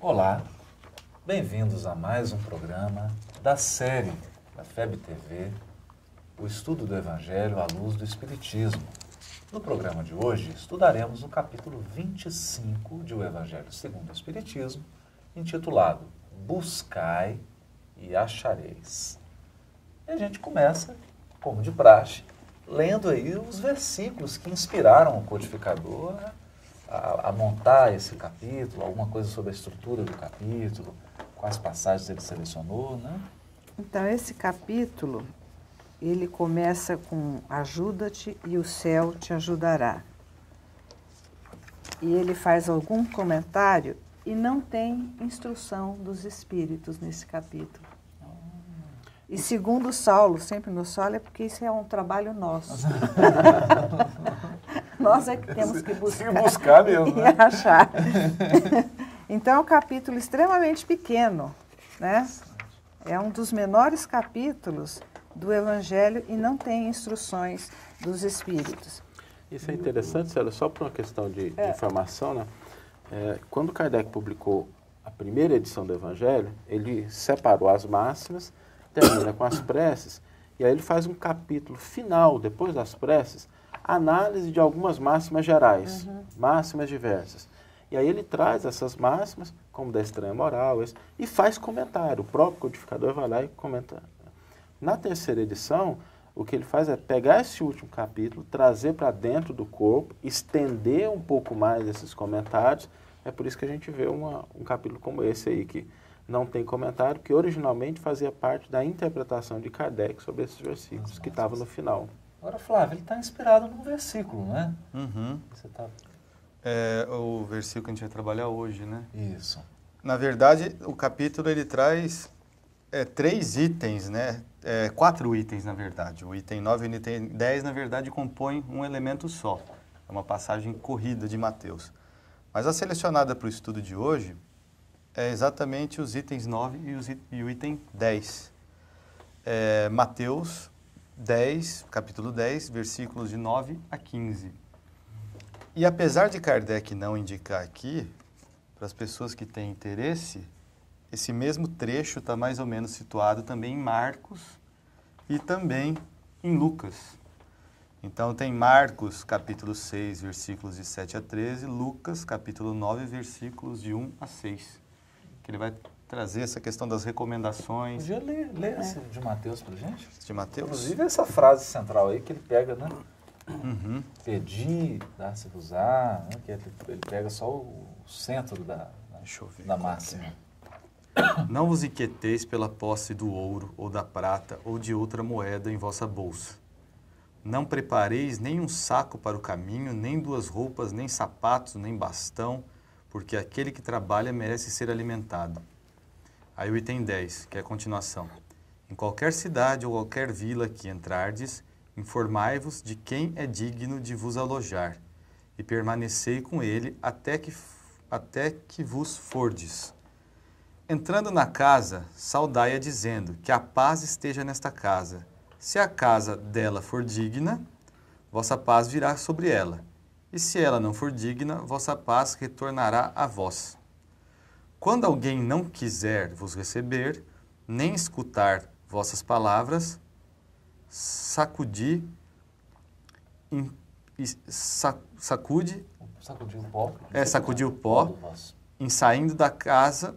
Olá, bem-vindos a mais um programa da série da FEB TV, o estudo do Evangelho à luz do Espiritismo. No programa de hoje, estudaremos o capítulo 25 de O Evangelho segundo o Espiritismo, intitulado Buscai e Achareis. E a gente começa, como de praxe, lendo aí os versículos que inspiraram o codificador a montar esse capítulo, alguma coisa sobre a estrutura do capítulo, quais passagens ele selecionou, né? Então, esse capítulo, ele começa com ajuda-te e o céu te ajudará. E ele faz algum comentário e não tem instrução dos espíritos nesse capítulo. E segundo Saulo, sempre no Saulo, é porque isso é um trabalho nosso. Nós é que temos que buscar mesmo, e né? achar. Então, é um capítulo extremamente pequeno, né? É um dos menores capítulos do Evangelho e não tem instruções dos Espíritos. Isso é interessante, Célia, só por uma questão de informação, né? Quando Kardec publicou a primeira edição do Evangelho, ele separou as máximas, termina com as preces, e aí ele faz um capítulo final, depois das preces, análise de algumas máximas gerais, máximas diversas. E aí ele traz essas máximas, como da estranha moral, e faz comentário. O próprio codificador vai lá e comenta. Na terceira edição, o que ele faz é pegar esse último capítulo, trazer para dentro do corpo, estender um pouco mais esses comentários. É por isso que a gente vê um capítulo como esse aí, que não tem comentário, que originalmente fazia parte da interpretação de Kardec sobre esses versículos, que estava no final. Agora, Flávio, ele está inspirado num versículo, né? Você tá... É o versículo que a gente vai trabalhar hoje, né? Isso. Na verdade, o capítulo ele traz 3 itens, né? 4 itens, na verdade. O item 9 e o item 10, na verdade, compõem um elemento só. É uma passagem corrida de Mateus. Mas a selecionada para o estudo de hoje é exatamente os itens 9 e o item 10. Mateus 10, capítulo 10, versículos de 9 a 15. E apesar de Kardec não indicar aqui, para as pessoas que têm interesse, esse mesmo trecho está mais ou menos situado também em Marcos e também em Lucas. Então tem Marcos, capítulo 6, versículos de 7 a 13, Lucas, capítulo 9, versículos de 1 a 6. Que ele vai trazer essa questão das recomendações. Podia ler esse de Mateus para a gente? De Mateus? Inclusive essa frase central aí que ele pega, né? Pedir, dar-se-vos-á, né? Que ele pega só o centro da máxima. Não vos inquieteis pela posse do ouro, ou da prata, ou de outra moeda em vossa bolsa. Não prepareis nem um saco para o caminho, nem 2 roupas, nem sapatos, nem bastão, porque aquele que trabalha merece ser alimentado. Aí o item 10, que é a continuação. Em qualquer cidade ou qualquer vila que entrardes, informai-vos de quem é digno de vos alojar, e permanecei com ele até que vos fordes. Entrando na casa, saudai-a dizendo que a paz esteja nesta casa. Se a casa dela for digna, vossa paz virá sobre ela. E se ela não for digna, vossa paz retornará a vós. Quando alguém não quiser vos receber, nem escutar vossas palavras, sacudir o pó, em saindo da casa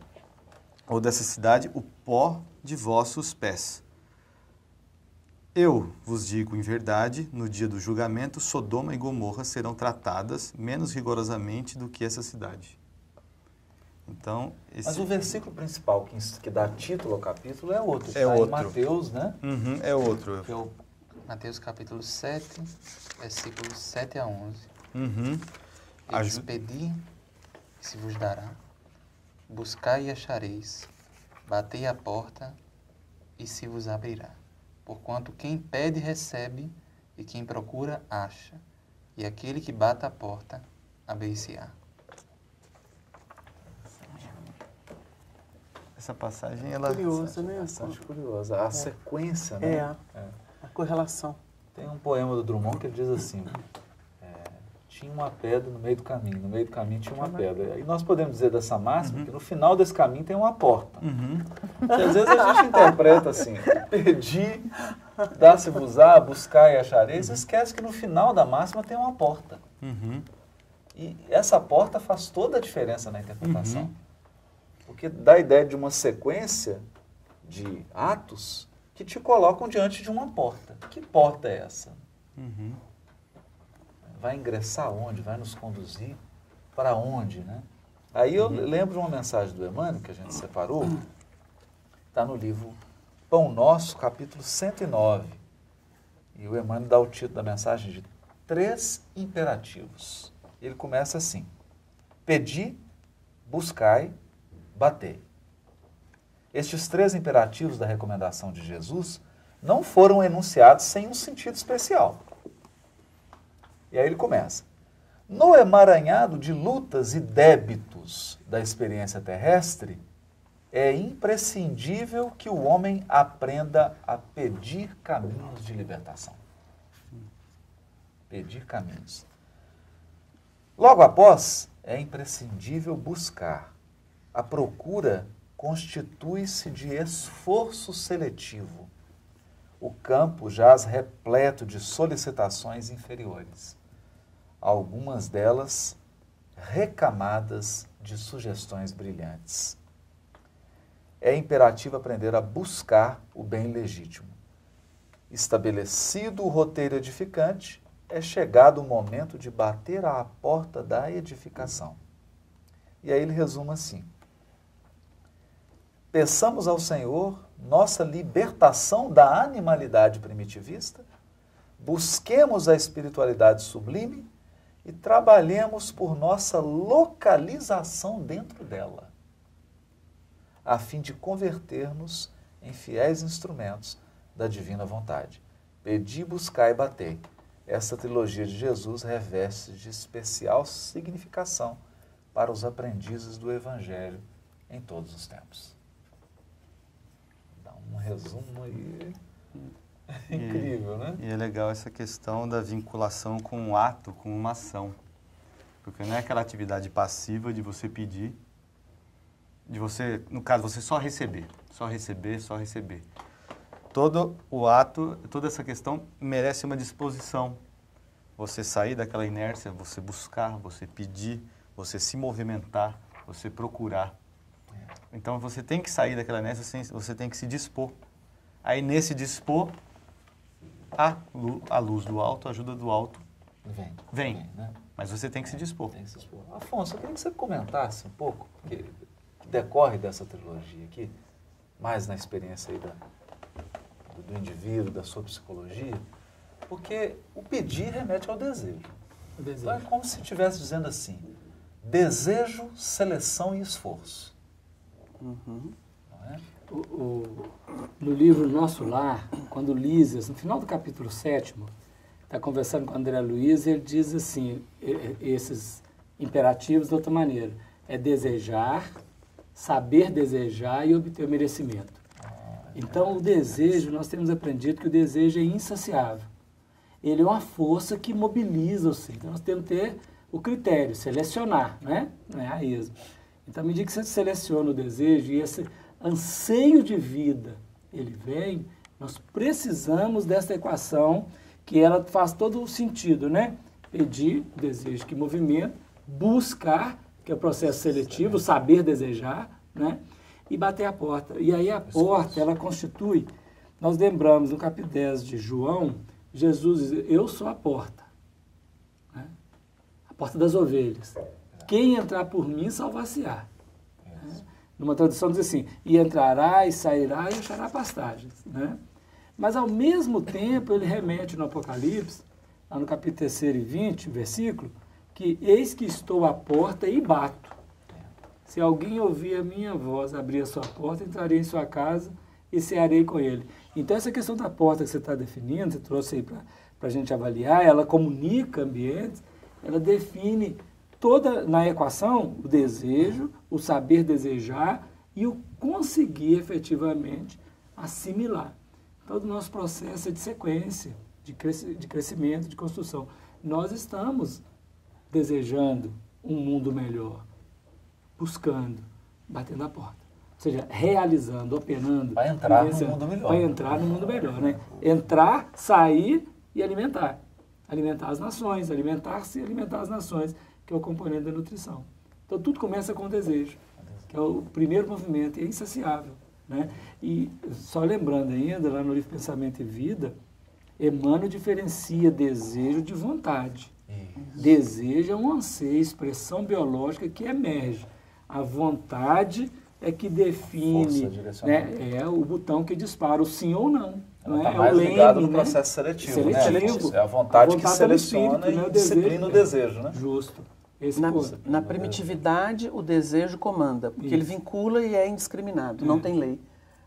ou dessa cidade, o pó de vossos pés. Eu vos digo em verdade, no dia do julgamento, Sodoma e Gomorra serão tratadas menos rigorosamente do que essa cidade. Então, Mas o versículo principal que dá título ao capítulo é outro. É outro. Em Mateus, né? É outro. Que é o Mateus capítulo 7, versículos 7 a 11. Ele diz, pedi, e se vos dará. Buscai e achareis. Batei a porta, e se vos abrirá. Porquanto quem pede, recebe, e quem procura, acha. E aquele que bate a porta, abrir-se-á. Essa passagem, ela... Curiosa, né? Bastante curiosa. A sequência, né? A correlação. Tem um poema do Drummond que ele diz assim, tinha uma pedra no meio do caminho. No meio do caminho tinha uma pedra. E nós podemos dizer dessa máxima que no final desse caminho tem uma porta. Às vezes a gente interpreta assim, pedi, dá-se-vos-á, buscar e achareis, esquece que no final da máxima tem uma porta. E essa porta faz toda a diferença na interpretação. Porque dá a ideia de uma sequência de atos que te colocam diante de uma porta. Que porta é essa? Vai ingressar onde? Vai nos conduzir para onde, né? Aí eu lembro de uma mensagem do Emmanuel, que a gente separou, está no livro Pão Nosso, capítulo 109. E o Emmanuel dá o título da mensagem de 3 imperativos. Ele começa assim: pedi, buscai, batei. Estes 3 imperativos da recomendação de Jesus não foram enunciados sem um sentido especial. E aí ele começa: no emaranhado de lutas e débitos da experiência terrestre, é imprescindível que o homem aprenda a pedir caminhos de libertação. Pedir caminhos. Logo após, é imprescindível buscar. A procura constitui-se de esforço seletivo. O campo jaz repleto de solicitações inferiores, algumas delas recamadas de sugestões brilhantes. É imperativo aprender a buscar o bem legítimo. Estabelecido o roteiro edificante, é chegado o momento de bater à porta da edificação. E aí ele resume assim: peçamos ao Senhor nossa libertação da animalidade primitivista, busquemos a espiritualidade sublime e trabalhemos por nossa localização dentro dela, a fim de converter-nos em fiéis instrumentos da divina vontade. Pedi, buscai e batei. Essa trilogia de Jesus reveste de especial significação para os aprendizes do Evangelho em todos os tempos. Dá um resumo aí incrível, né? E é legal essa questão da vinculação com um ato, com uma ação. Porque não é aquela atividade passiva de você pedir, de você, no caso, você só receber, só receber, só receber. Todo o ato, toda essa questão merece uma disposição. Você sair daquela inércia, você buscar, você pedir, você se movimentar, você procurar. Então você tem que sair daquela inércia, você tem que se dispor. Aí nesse dispor, a luz do alto, a ajuda do alto vem. Né? Mas você tem que se dispor. Tem que se dispor. Afonso, eu queria que você comentasse um pouco, que decorre dessa trilogia aqui, mais na experiência aí do indivíduo, da sua psicologia, porque o pedir remete ao desejo. Então é como se estivesse dizendo assim: desejo, seleção e esforço. Não é? No livro Nosso Lar, quando Lísias, no final do capítulo 7º, está conversando com André Luiz, ele diz assim, esses imperativos de outra maneira: é desejar, saber desejar e obter o merecimento. Então, o desejo, nós temos aprendido que o desejo é insaciável. Ele é uma força que mobiliza o ser. Então, nós temos que ter o critério, selecionar, né? Não é a esmo. Então, à medida que você seleciona o desejo e esse anseio de vida, ele vem, nós precisamos dessa equação que ela faz todo o sentido, né? Pedir, desejo que movimento, buscar, que é o processo seletivo, saber desejar, né? E bater a porta. E aí a porta, ela constitui, nós lembramos no capítulo 10 de João, Jesus diz: eu sou a porta, né? A porta das ovelhas. Quem entrar por mim, salvar-se-á. Né? Numa tradução diz assim: e entrará, e sairá, e achará pastagens. Né? Mas ao mesmo tempo, ele remete no Apocalipse, lá no capítulo 3 e 20, versículo, que eis que estou à porta e bato. Se alguém ouvir a minha voz, abrir a sua porta, entrarei em sua casa e cearei com ele. Então, essa questão da porta que você está definindo, você trouxe aí para a gente avaliar, ela comunica ambientes, ela define toda, na equação, o desejo, o saber desejar e o conseguir efetivamente assimilar. Todo o nosso processo é de sequência, de crescimento, de construção. Nós estamos desejando um mundo melhor, buscando, batendo a porta. Ou seja, realizando, operando. Para entrar no mundo melhor. Para entrar no mundo melhor, né? Entrar, sair e alimentar. Alimentar as nações, alimentar-se e alimentar as nações, que é o componente da nutrição. Então, tudo começa com o desejo, que é o primeiro movimento, e é insaciável, né? E, só lembrando ainda, lá no livro Pensamento e Vida, Emmanuel diferencia desejo de vontade. Desejo é um anseio, expressão biológica que emerge. A vontade é que define, né, é o botão que dispara o sim ou não. Não está é mais o ligado no né? processo seletivo, né? Seletivo. É a vontade que do seleciona espírito, né? e disciplina o desejo, né? Justo. Esse Na primitividade, o desejo comanda, porque ele vincula e é indiscriminado, não tem lei.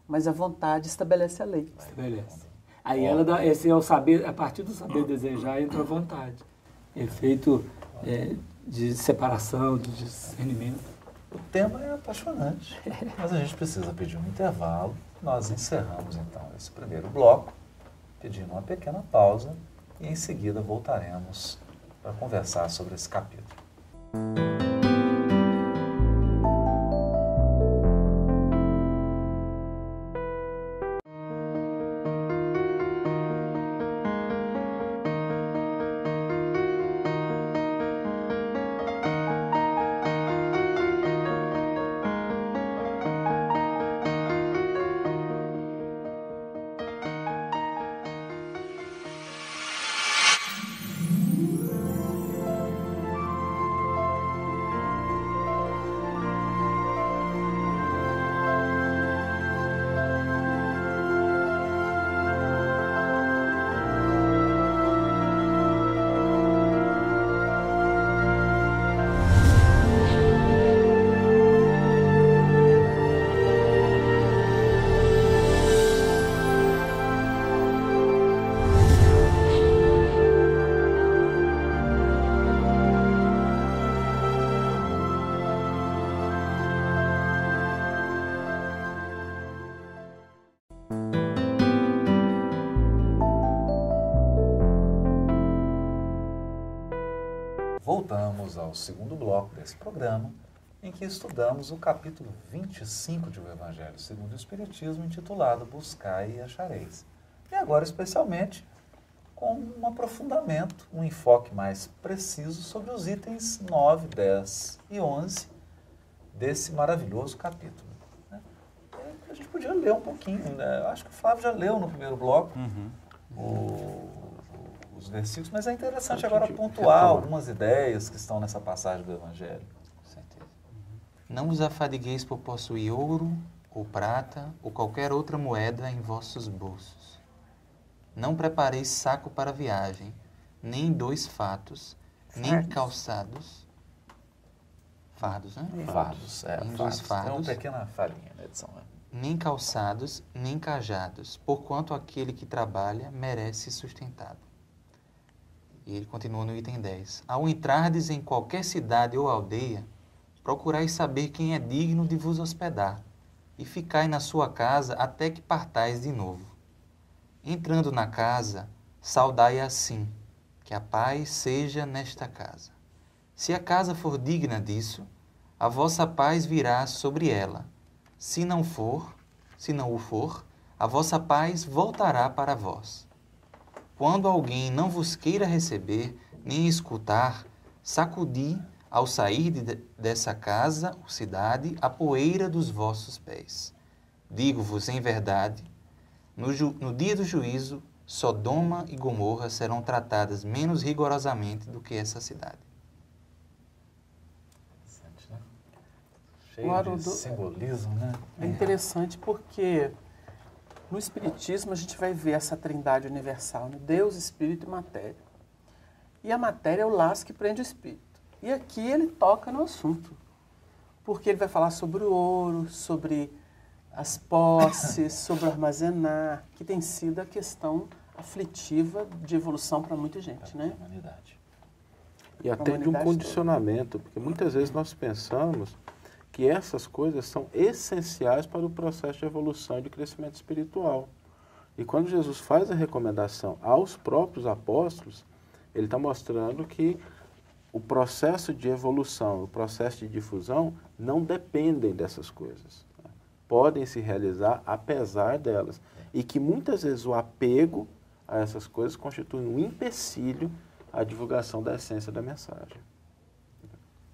Mas a vontade estabelece a lei. Estabelece. Aí ela dá, esse é o saber, a partir do saber desejar entra a vontade. Efeito de separação, de discernimento. O tema é apaixonante, mas a gente precisa pedir um intervalo. Nós encerramos então esse primeiro bloco, pedindo uma pequena pausa e em seguida voltaremos para conversar sobre esse capítulo. Voltamos ao segundo bloco desse programa, em que estudamos o capítulo 25 de O Evangelho segundo o Espiritismo, intitulado Buscai e Achareis. E agora, especialmente, com um aprofundamento, um enfoque mais preciso sobre os itens 9, 10 e 11 desse maravilhoso capítulo. A gente podia ler um pouquinho, né? Eu acho que o Flávio já leu no primeiro bloco os versículos, mas é interessante agora pontuar algumas ideias que estão nessa passagem do Evangelho. Com certeza. Não vos afadigueis por possuir ouro, ou prata, ou qualquer outra moeda em vossos bolsos. Não prepareis saco para a viagem, nem 2 fatos, nem calçados. Fardos, né? Fardos, Nem 2 fardos. É uma pequena falhinha na edição, né? Nem calçados, nem cajados, porquanto aquele que trabalha merece sustentado. E ele continua no item 10. Ao entrardes em qualquer cidade ou aldeia, procurais saber quem é digno de vos hospedar, e ficai na sua casa até que partais de novo. Entrando na casa, saudai assim, que a paz seja nesta casa. Se a casa for digna disso, a vossa paz virá sobre ela. Se não o for, a vossa paz voltará para vós. Quando alguém não vos queira receber, nem escutar, sacudi, ao sair dessa casa ou cidade, a poeira dos vossos pés. Digo-vos em verdade, no dia do juízo, Sodoma e Gomorra serão tratadas menos rigorosamente do que essa cidade. Cheio de simbolismo, né? É interessante porque no Espiritismo a gente vai ver essa trindade universal, né? Deus, Espírito e Matéria. E a matéria é o laço que prende o Espírito. E aqui ele toca no assunto, porque ele vai falar sobre o ouro, sobre as posses, sobre o armazenar, que tem sido a questão aflitiva de evolução para muita gente, né? Humanidade. E até de um condicionamento, porque muitas vezes nós pensamos que essas coisas são essenciais para o processo de evolução e de crescimento espiritual. E quando Jesus faz a recomendação aos próprios apóstolos, ele está mostrando que o processo de evolução, o processo de difusão não dependem dessas coisas. Tá? Podem se realizar apesar delas. E que muitas vezes o apego a essas coisas constitui um empecilho à divulgação da essência da mensagem.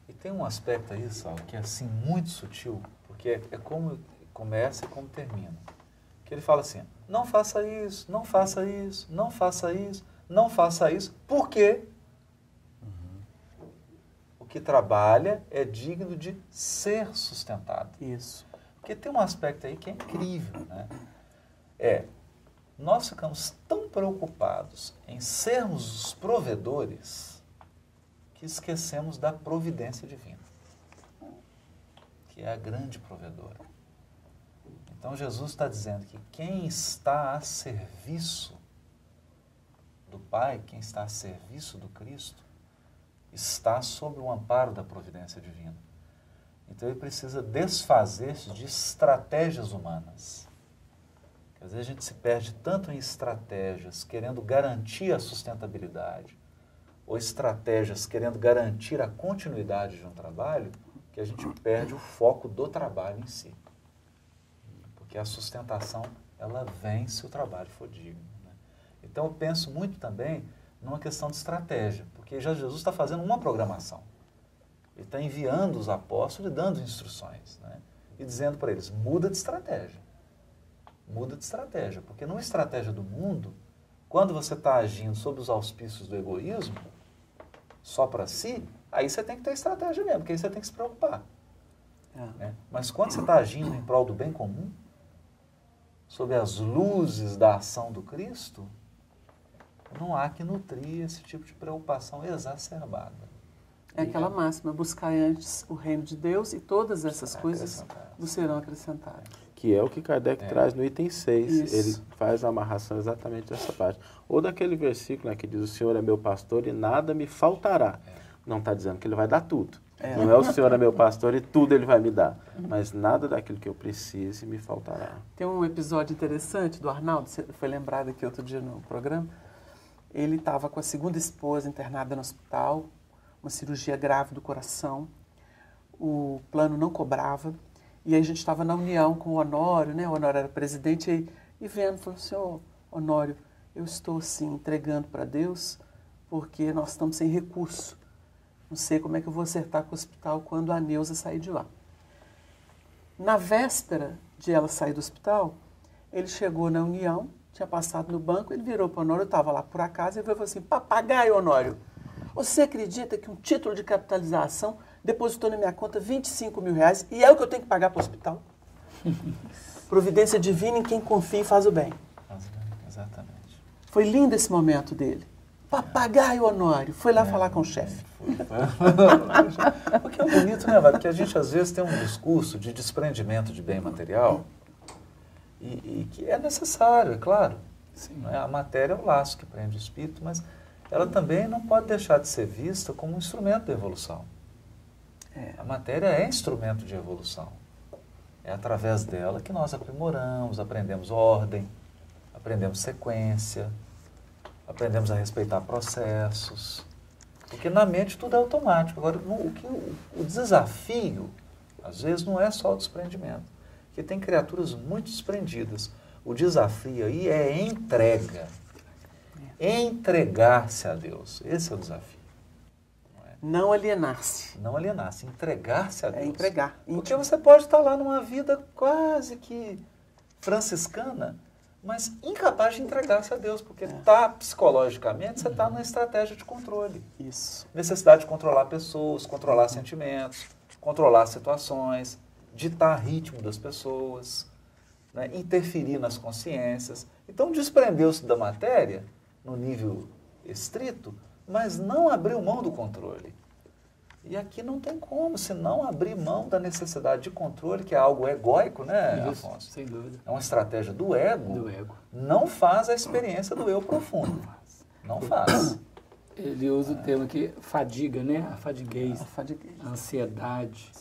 E tem um aspecto aí, Sal, que é assim muito sutil, porque é como começa e como termina. Que ele fala assim, não faça isso, não faça isso, não faça isso, não faça isso, porque o que trabalha é digno de ser sustentado. Isso. Porque tem um aspecto aí que é incrível, né? Nós ficamos tão preocupados em sermos os provedores que esquecemos da providência divina, que é a grande provedora. Então Jesus está dizendo que quem está a serviço do Pai, quem está a serviço do Cristo, está sob o amparo da providência divina. Então ele precisa desfazer-se de estratégias humanas. Às vezes a gente se perde tanto em estratégias querendo garantir a sustentabilidade, ou estratégias querendo garantir a continuidade de um trabalho, que a gente perde o foco do trabalho em si. Porque a sustentação, ela vem se o trabalho for digno. Né? Então eu penso muito também numa questão de estratégia, porque já Jesus está fazendo uma programação. Ele está enviando os apóstolos e dando instruções, né? E dizendo para eles, muda de estratégia. Muda de estratégia, porque numa estratégia do mundo, quando você está agindo sob os auspícios do egoísmo, só para si, aí você tem que ter estratégia mesmo, porque aí você tem que se preocupar. Né? Mas quando você está agindo em prol do bem comum, sob as luzes da ação do Cristo, não há que nutrir esse tipo de preocupação exacerbada. É aquela máxima, buscar antes o reino de Deus e todas essas coisas vos serão acrescentadas. Que é o que Kardec traz no item 6. Isso. Ele faz a amarração exatamente dessa parte. Ou daquele versículo, né, que diz, o Senhor é meu pastor e nada me faltará. Não está dizendo que ele vai dar tudo. Não é o Senhor é meu pastor e tudo ele vai me dar. Mas nada daquilo que eu precise me faltará. Tem um episódio interessante do Arnaldo, você foi lembrado aqui outro dia no programa. Ele estava com a segunda esposa internada no hospital, uma cirurgia grave do coração. O plano não cobrava. E aí a gente estava na união com o Honório, né? O Honório era presidente, e vendo, falou, senhor Honório, eu estou assim entregando para Deus porque nós estamos sem recurso. Não sei como é que eu vou acertar com o hospital quando a Neuza sair de lá. Na véspera de ela sair do hospital, ele chegou na união, tinha passado no banco, ele virou para o Honório, eu estava lá por acaso, e falou assim, papagaio Honório, você acredita que um título de capitalização depositou na minha conta R$25 mil e é o que eu tenho que pagar para o hospital? Providência divina em quem confia e faz o bem. Exatamente. Foi lindo esse momento dele. Papagaio Honório, foi lá falar com o chefe. O que é bonito, né, Vado? Porque a gente às vezes tem um discurso de desprendimento de bem material e que é necessário, é claro. Sim. A matéria é o laço que prende o espírito, mas ela também não pode deixar de ser vista como um instrumento de evolução. A matéria é instrumento de evolução. É através dela que nós aprimoramos, aprendemos ordem, aprendemos sequência, aprendemos a respeitar processos. Porque na mente tudo é automático. Agora, o desafio, às vezes, não é só o desprendimento. Porque tem criaturas muito desprendidas. O desafio aí é entrega. Entregar-se a Deus. Esse é o desafio. Não alienar-se. Não alienar-se, entregar-se a Deus. É entregar. Porque você pode estar lá numa vida quase que franciscana, mas incapaz de entregar-se a Deus, porque psicologicamente você está numa estratégia de controle. Isso. Necessidade de controlar pessoas, controlar sentimentos, controlar situações, ditar ritmo das pessoas, né, interferir nas consciências. Então desprendeu-se da matéria no nível estrito, mas não abriu mão do controle. E aqui não tem como, se não abrir mão da necessidade de controle, que é algo egóico, né, Isso, Afonso? sem dúvida. É uma estratégia do ego. Do ego. Não faz a experiência do eu profundo. Não faz. Ele usa o termo aqui, fadiga, né? A fadiguez. A a ansiedade.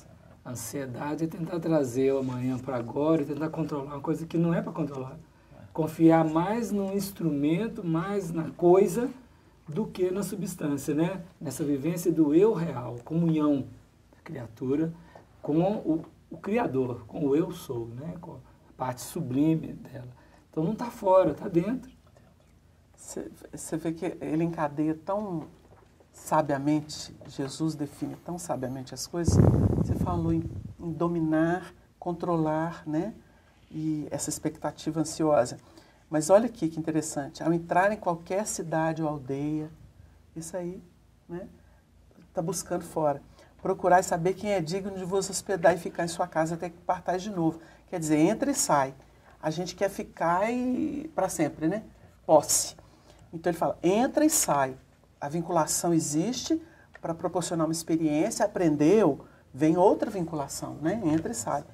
A ansiedade é tentar trazer o amanhã para agora e tentar controlar uma coisa que não é para controlar. Confiar mais no instrumento, mais na coisa, do que na substância, né? Nessa vivência do eu real, comunhão da criatura com o Criador, com o eu sou, né? Com a parte sublime dela. Então não está fora, está dentro. Você vê que ele encadeia tão sabiamente, Jesus define tão sabiamente as coisas. Você falou em dominar, controlar, né? E essa expectativa ansiosa. Mas olha aqui que interessante, ao entrar em qualquer cidade ou aldeia, isso aí, né? Está buscando fora. Procurar e saber quem é digno de vos hospedar e ficar em sua casa até que partais de novo. Quer dizer, entra e sai. A gente quer ficar para sempre, né? Posse. Então ele fala, entra e sai. A vinculação existe para proporcionar uma experiência, aprendeu, vem outra vinculação, né? Entra e sai.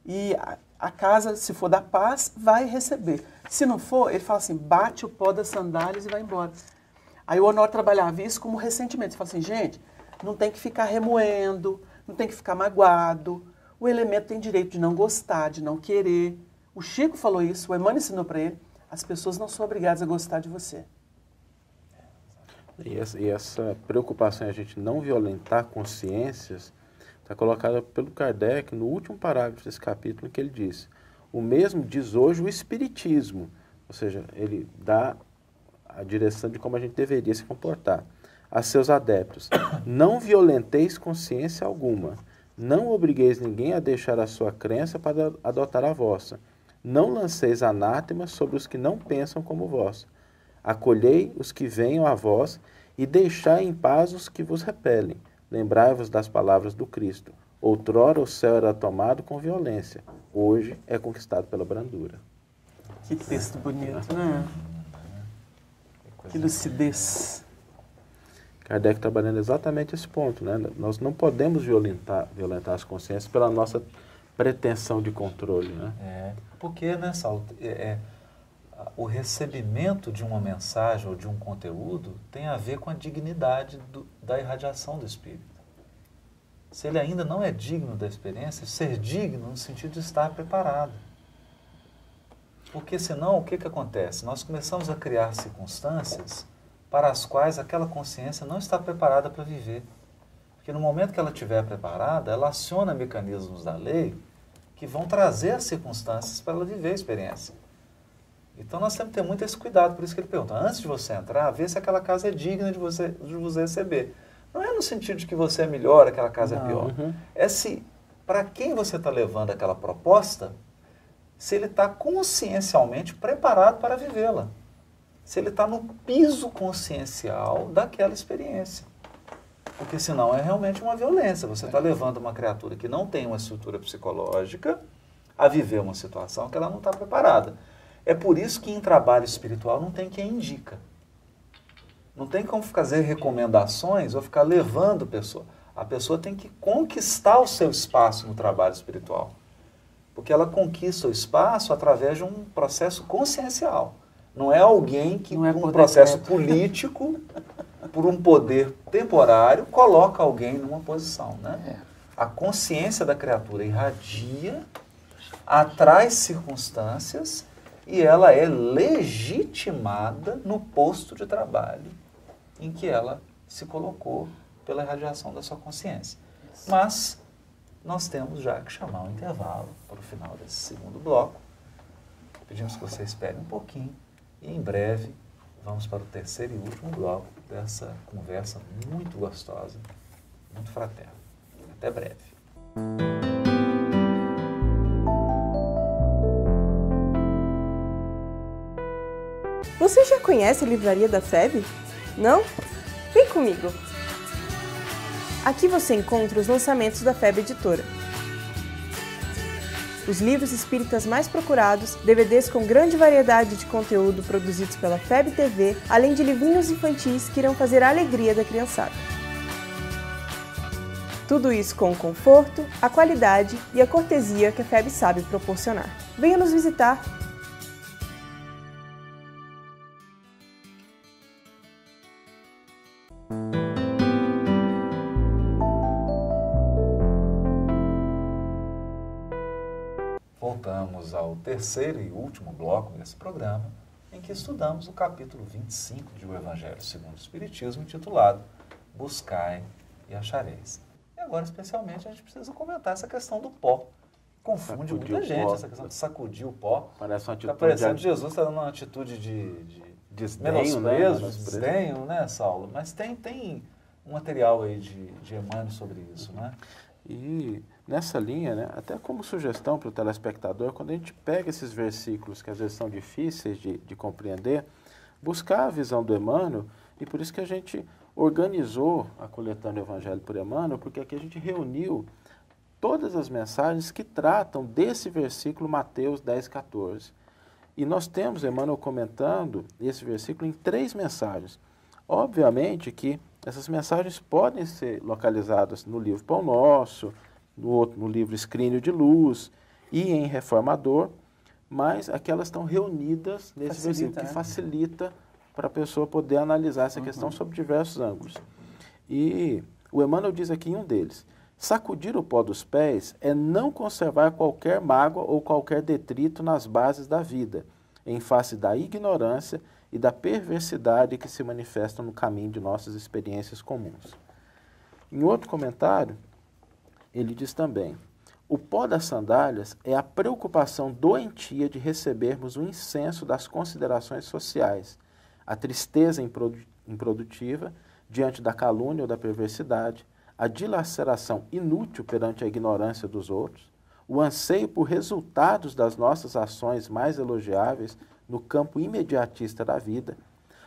E a casa, se for da paz, vai receber. Se não for, ele fala assim, bate o pó das sandálias e vai embora. Aí o Honório trabalhava isso como ressentimento. Ele fala assim, gente, não tem que ficar remoendo, não tem que ficar magoado. O elemento tem direito de não gostar, de não querer. O Chico falou isso, o Emmanuel ensinou para ele. As pessoas não são obrigadas a gostar de você. E essa preocupação em a gente não violentar consciências está colocada pelo Kardec no último parágrafo desse capítulo, que ele diz: o mesmo diz hoje o Espiritismo, ou seja, ele dá a direção de como a gente deveria se comportar a seus adeptos. Não violenteis consciência alguma, não obrigueis ninguém a deixar a sua crença para adotar a vossa, não lanceis anátemas sobre os que não pensam como vós. Acolhei os que venham a vós e deixai em paz os que vos repelem. Lembrai-vos das palavras do Cristo. Outrora o céu era tomado com violência, hoje é conquistado pela brandura. Que texto bonito, né? Que lucidez. Kardec trabalhando exatamente esse ponto, né? Nós não podemos violentar as consciências pela nossa pretensão de controle, né? Porque, né, Saulo, o recebimento de uma mensagem ou de um conteúdo tem a ver com a dignidade da irradiação do espírito. Se ele ainda não é digno da experiência, ser digno no sentido de estar preparado. Porque senão, o que acontece? Nós começamos a criar circunstâncias para as quais aquela consciência não está preparada para viver. Porque no momento que ela estiver preparada, ela aciona mecanismos da lei que vão trazer as circunstâncias para ela viver a experiência. Então nós temos que ter muito esse cuidado, por isso que ele pergunta, antes de você entrar, vê se aquela casa é digna de você receber. Não é no sentido de que você é melhor, aquela casa é pior. É se, para quem você está levando aquela proposta, se ele está consciencialmente preparado para vivê-la. Se ele está no piso consciencial daquela experiência. Porque senão é realmente uma violência. Você está levando uma criatura que não tem uma estrutura psicológica a viver uma situação que ela não está preparada. É por isso que em trabalho espiritual não tem quem indica. Não tem como fazer recomendações ou ficar levando a pessoa. A pessoa tem que conquistar o seu espaço no trabalho espiritual. Porque ela conquista o espaço através de um processo consciencial. Não é alguém que, por um processo político, por um poder temporário, coloca alguém numa posição. Né? A consciência da criatura irradia, atrai circunstâncias e ela é legitimada no posto de trabalho em que ela se colocou pela irradiação da sua consciência. Mas nós temos já que chamar um intervalo para o final desse segundo bloco. Pedimos que você espere um pouquinho e em breve vamos para o terceiro e último bloco dessa conversa muito gostosa, muito fraterna. Até breve. Você já conhece a Livraria da FEB? Não? Vem comigo! Aqui você encontra os lançamentos da FEB Editora. Os livros espíritas mais procurados, DVDs com grande variedade de conteúdo produzidos pela FEB TV, além de livrinhos infantis que irão fazer a alegria da criançada. Tudo isso com o conforto, a qualidade e a cortesia que a FEB sabe proporcionar. Venha nos visitar! Voltamos ao terceiro e último bloco desse programa, em que estudamos o capítulo 25 de O Evangelho segundo o Espiritismo, intitulado Buscai e Achareis. E agora, especialmente, a gente precisa comentar essa questão do pó. Confunde Sacudir muita o gente, pó. essa questão de sacudir o pó. Parece uma Está atitude parecendo que Jesus está dando uma atitude de desdenho, menosprezo, né? de desdenho, né, Saulo? Mas tem um material aí de Emmanuel sobre isso, né? E nessa linha, né, até como sugestão para o telespectador, quando a gente pega esses versículos que às vezes são difíceis de compreender, buscar a visão do Emmanuel, e por isso que a gente organizou a coletânea Evangelho por Emmanuel, porque aqui a gente reuniu todas as mensagens que tratam desse versículo Mateus 10, 14. E nós temos Emmanuel comentando esse versículo em 3 mensagens. Obviamente que essas mensagens podem ser localizadas no livro Pão Nosso, no livro Escrínio de Luz e em Reformador, mas aquelas estão reunidas nesse versículo, que facilita para a pessoa poder analisar essa questão sob diversos ângulos. E o Emmanuel diz aqui em um deles: sacudir o pó dos pés é não conservar qualquer mágoa ou qualquer detrito nas bases da vida, em face da ignorância e da perversidade que se manifestam no caminho de nossas experiências comuns. Em outro comentário, ele diz também: o pó das sandálias é a preocupação doentia de recebermos o incenso das considerações sociais, a tristeza improdutiva diante da calúnia ou da perversidade, a dilaceração inútil perante a ignorância dos outros, o anseio por resultados das nossas ações mais elogiáveis no campo imediatista da vida,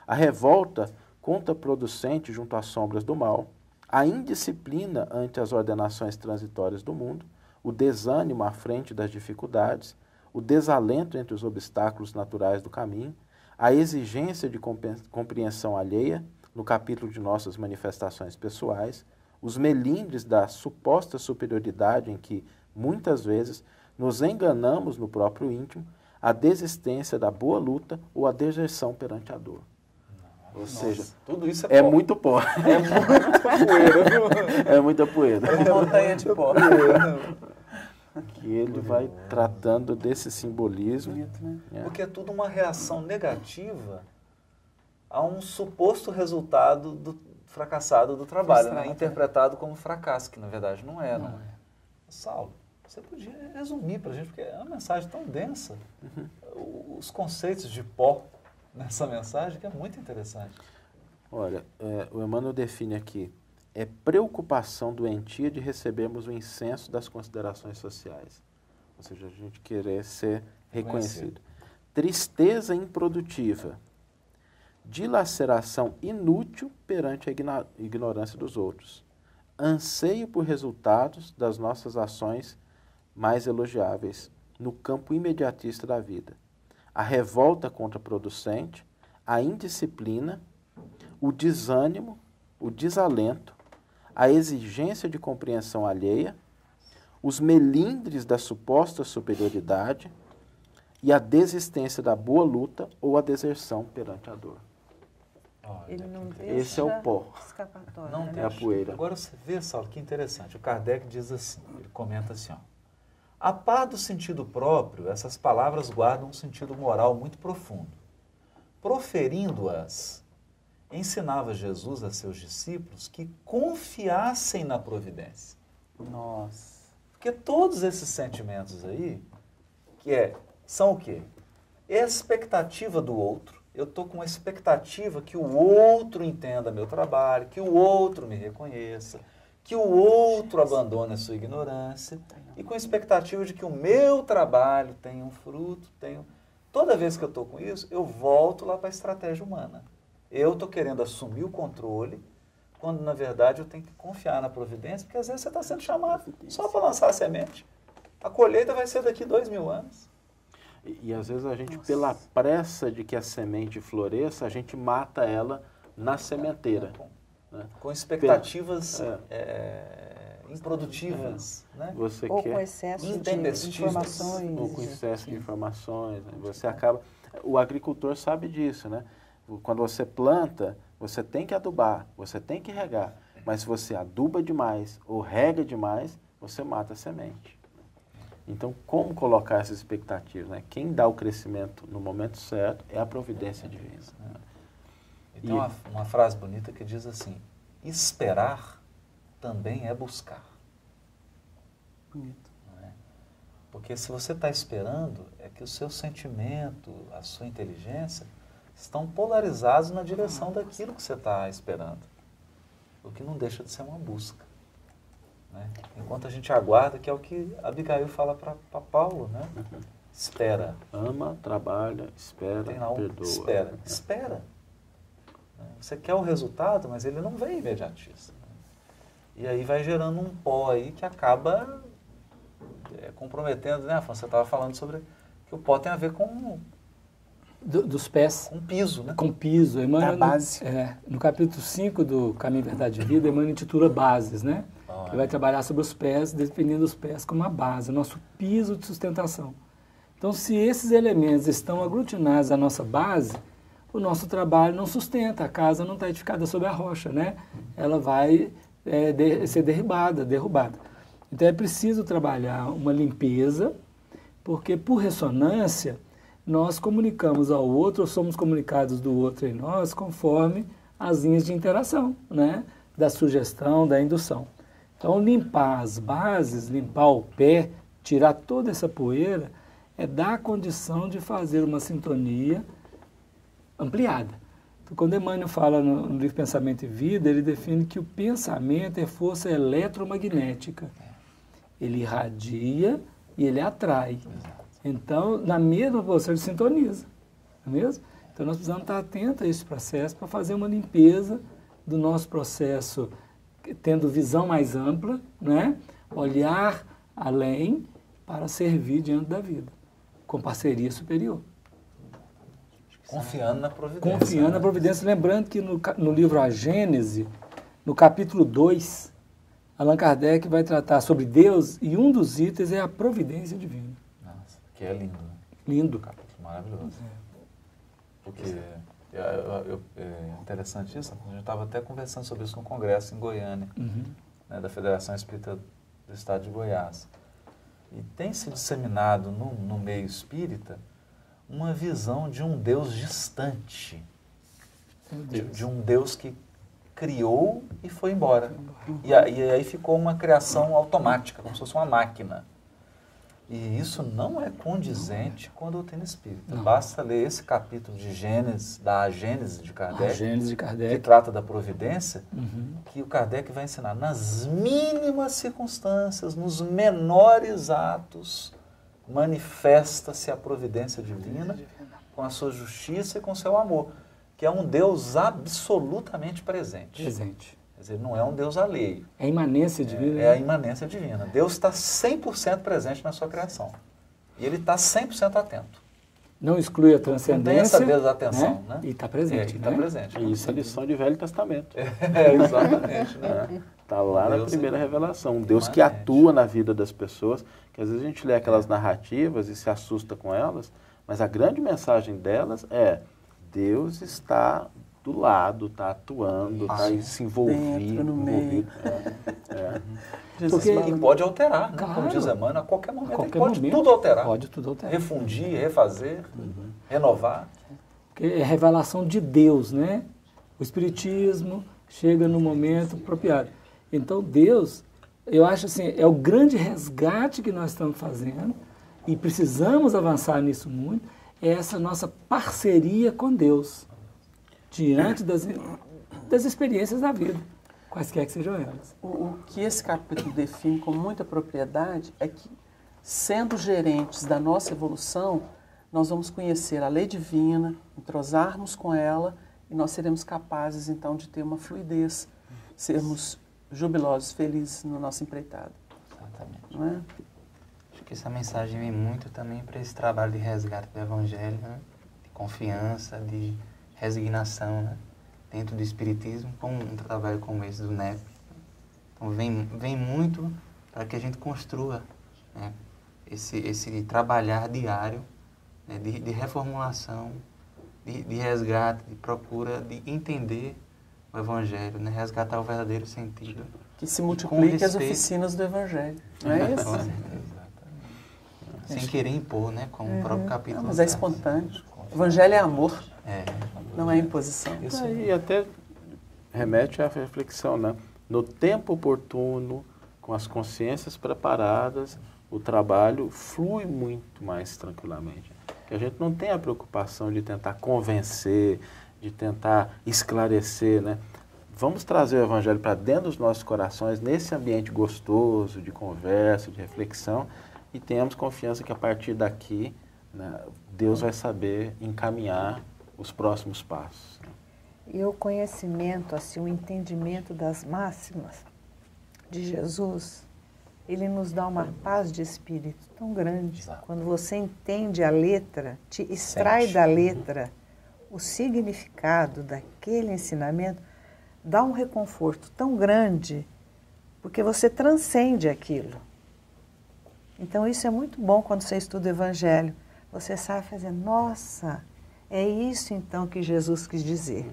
a revolta contraproducente junto às sombras do mal, a indisciplina ante as ordenações transitórias do mundo, o desânimo à frente das dificuldades, o desalento entre os obstáculos naturais do caminho, a exigência de compreensão alheia, no capítulo de nossas manifestações pessoais, os melindres da suposta superioridade em que, muitas vezes, nos enganamos no próprio íntimo, a desistência da boa luta ou a deserção perante a dor. Ou seja, tudo isso é muito pó. É muita poeira, viu? É muita poeira. É uma montanha de pó. Que ele vai tratando desse simbolismo. Bonito, né? Porque é tudo uma reação negativa a um suposto resultado fracassado do trabalho, né? Interpretado como fracasso, que na verdade não é. Não é. Saulo, você podia resumir para a gente, porque é uma mensagem tão densa, os conceitos de pó nessa mensagem, que é muito interessante. Olha, o Emmanuel define aqui: é preocupação doentia de recebermos o incenso das considerações sociais. Ou seja, a gente querer ser reconhecido. Tristeza improdutiva. Dilaceração inútil perante a ignorância dos outros. Anseio por resultados das nossas ações mais elogiáveis no campo imediatista da vida. A revolta contraproducente, a indisciplina, o desânimo, o desalento, a exigência de compreensão alheia, os melindres da suposta superioridade e a desistência da boa luta ou a deserção perante a dor. Ele não deixa Esse é o pó. escapatória. Não né? tem É a poeira. Agora você vê, Saulo, que interessante. O Kardec diz assim, ele comenta assim, ó: a par do sentido próprio, essas palavras guardam um sentido moral muito profundo. Proferindo-as, ensinava Jesus a seus discípulos que confiassem na providência. Nossa. Porque todos esses sentimentos aí, são o quê? Expectativa do outro. Eu estou com uma expectativa que o outro entenda meu trabalho, que o outro me reconheça, que o outro abandone a sua ignorância, e com a expectativa de que o meu trabalho tenha um fruto, Toda vez que eu estou com isso, eu volto lá para a estratégia humana. Eu estou querendo assumir o controle, quando na verdade eu tenho que confiar na providência, porque às vezes você está sendo chamado só para lançar a semente. A colheita vai ser daqui 2000 anos. E às vezes a gente, pela pressa de que a semente floresça, a gente mata ela na sementeira. Né? Com expectativas improdutivas. Né? Você Ou quer... com excesso de intempestivas. informações. Ou com excesso de informações. Né? Você acaba... O agricultor sabe disso, né? Quando você planta, você tem que adubar, você tem que regar. Mas se você aduba demais ou rega demais, você mata a semente. Então, como colocar essas expectativas? Né? Quem dá o crescimento no momento certo é a providência divina. Né? E tem uma frase bonita que diz assim: esperar também é buscar. Bonito. Não é? Porque se você está esperando, é que o seu sentimento, a sua inteligência estão polarizados na direção daquilo que você está esperando. O que não deixa de ser uma busca. Né? Enquanto a gente aguarda, que é o que Abigail fala para Paulo, né? Espera. Ama, trabalha, espera, Tem lá um perdoa. espera. Espera. Você quer o resultado, mas ele não vem imediatista. E aí vai gerando um pó aí que acaba comprometendo, né, Afonso? Você estava falando sobre que o pó tem a ver com dos pés. Com piso, né? Com piso. Emmanuel, Da base. No capítulo 5 do Caminho, Verdade e Vida, Emmanuel intitula Bases, né? Ele vai trabalhar sobre os pés, definindo os pés como a base, o nosso piso de sustentação. Então, se esses elementos estão aglutinados à nossa base, o nosso trabalho não sustenta, a casa não está edificada sobre a rocha, né? Ela vai ser derrubada. Então, é preciso trabalhar uma limpeza, porque, por ressonância, nós comunicamos ao outro, ou somos comunicados do outro em nós, conforme as linhas de interação, né? Da sugestão, da indução. Então, limpar as bases, limpar o pé, tirar toda essa poeira, é dar a condição de fazer uma sintonia ampliada. Então, quando Emmanuel fala no livro Pensamento e Vida, ele define que o pensamento é força eletromagnética. Ele irradia e ele atrai. Então, na mesma posição, ele sintoniza. Não é mesmo? Então, nós precisamos estar atentos a esse processo para fazer uma limpeza do nosso processo, tendo visão mais ampla, né? Olhar além para servir diante da vida, com parceria superior. Confiando na providência. Confiando na providência. Lembrando que no livro A Gênese, no capítulo 2, Allan Kardec vai tratar sobre Deus e um dos itens é a providência divina. Nossa, que é lindo. Né? Lindo. Capítulo maravilhoso. Porque é interessante isso, a gente estava até conversando sobre isso no congresso em Goiânia, né, da Federação Espírita do Estado de Goiás. E tem se disseminado no meio espírita uma visão de um Deus distante, de um Deus que criou e foi embora. E aí ficou uma criação automática, como se fosse uma máquina. E isso não é condizente com a doutrina espírita. Não. Basta ler esse capítulo de Gênesis, da Gênese de Kardec, que trata da providência, que o Kardec vai ensinar nas mínimas circunstâncias, nos menores atos, manifesta-se a providência divina com a sua justiça e com o seu amor, que é um Deus absolutamente presente. Quer dizer, não é um Deus alheio. É a imanência divina. É a imanência divina. Deus está 100% presente na sua criação. E Ele está 100% atento. Não exclui a transcendência. Não tem essa desatenção, né? E está presente. Está presente. Isso é lição de Velho Testamento. Exatamente. Né? Está lá na primeira revelação. Um Deus que atua na vida das pessoas, que às vezes a gente lê aquelas narrativas e se assusta com elas, mas a grande mensagem delas é: Deus está do lado, está atuando, está se envolvido. No meio. Porque e pode alterar, né? Claro. Como diz Emmanuel, a qualquer momento ele pode tudo alterar. Pode tudo alterar. Refundir, refazer, renovar. Porque é revelação de Deus, né? O Espiritismo chega no momento apropriado. Então, Deus, eu acho assim, é o grande resgate que nós estamos fazendo e precisamos avançar nisso muito, é essa nossa parceria com Deus diante das experiências da vida, quaisquer que sejam elas. O que esse capítulo define com muita propriedade é que, sendo gerentes da nossa evolução, nós vamos conhecer a lei divina, entrosarmos com ela e nós seremos capazes, então, de ter uma fluidez, sermos jubilosos, felizes no nosso empreitado. Exatamente. Não é? Acho que essa mensagem vem muito também para esse trabalho de resgate do Evangelho, né? De confiança, de resignação, né? Dentro do Espiritismo, com um trabalho como esse do NEP. Então vem muito para que a gente construa, né? esse trabalhar diário, né? de reformulação, de resgate, de procura de entender o Evangelho, né? Resgatar o verdadeiro sentido. Que se multiplique as oficinas do Evangelho. Não é isso? Sem querer impor, né? Como o próprio capítulo. Mas é espontâneo. O evangelho é amor, É. não é imposição. Isso aí até remete à reflexão, né? No tempo oportuno, com as consciências preparadas, o trabalho flui muito mais tranquilamente. Que a gente não tem a preocupação de tentar convencer, de tentar esclarecer, né? Vamos trazer o evangelho para dentro dos nossos corações, nesse ambiente gostoso, de conversa, de reflexão, e tenhamos confiança que a partir daqui, né, Deus vai saber encaminhar os próximos passos. E o conhecimento, assim, o entendimento das máximas de Jesus, ele nos dá uma paz de espírito tão grande. Exato. Quando você entende a letra, te extrai da letra o significado daquele ensinamento, dá um reconforto tão grande, porque você transcende aquilo. Então isso é muito bom quando você estuda o Evangelho. Você sabe fazer, nossa, é isso então que Jesus quis dizer.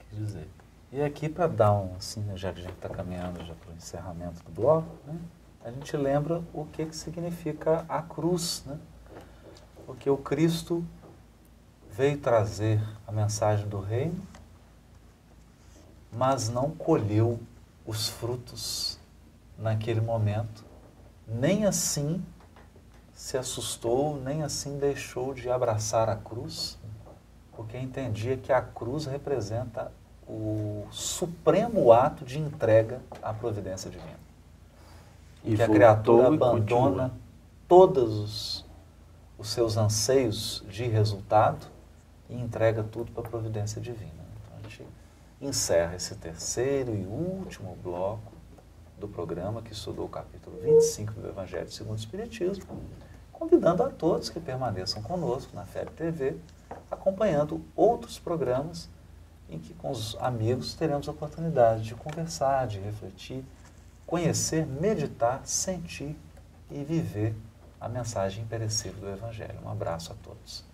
Quis dizer. E aqui para dar um, assim, já que a gente está caminhando já para o encerramento do bloco, né, a gente lembra o que significa a cruz, né? Porque o Cristo veio trazer a mensagem do reino, mas não colheu os frutos naquele momento, nem assim se assustou, nem assim deixou de abraçar a cruz, porque entendia que a cruz representa o supremo ato de entrega à providência divina. E que a criatura abandona todos os seus anseios de resultado e entrega tudo para a providência divina. Então a gente encerra esse terceiro e último bloco do programa, que estudou o capítulo 25 do Evangelho segundo o Espiritismo, convidando a todos que permaneçam conosco na FEB TV, acompanhando outros programas em que com os amigos teremos a oportunidade de conversar, de refletir, conhecer, meditar, sentir e viver a mensagem imperecível do Evangelho. Um abraço a todos.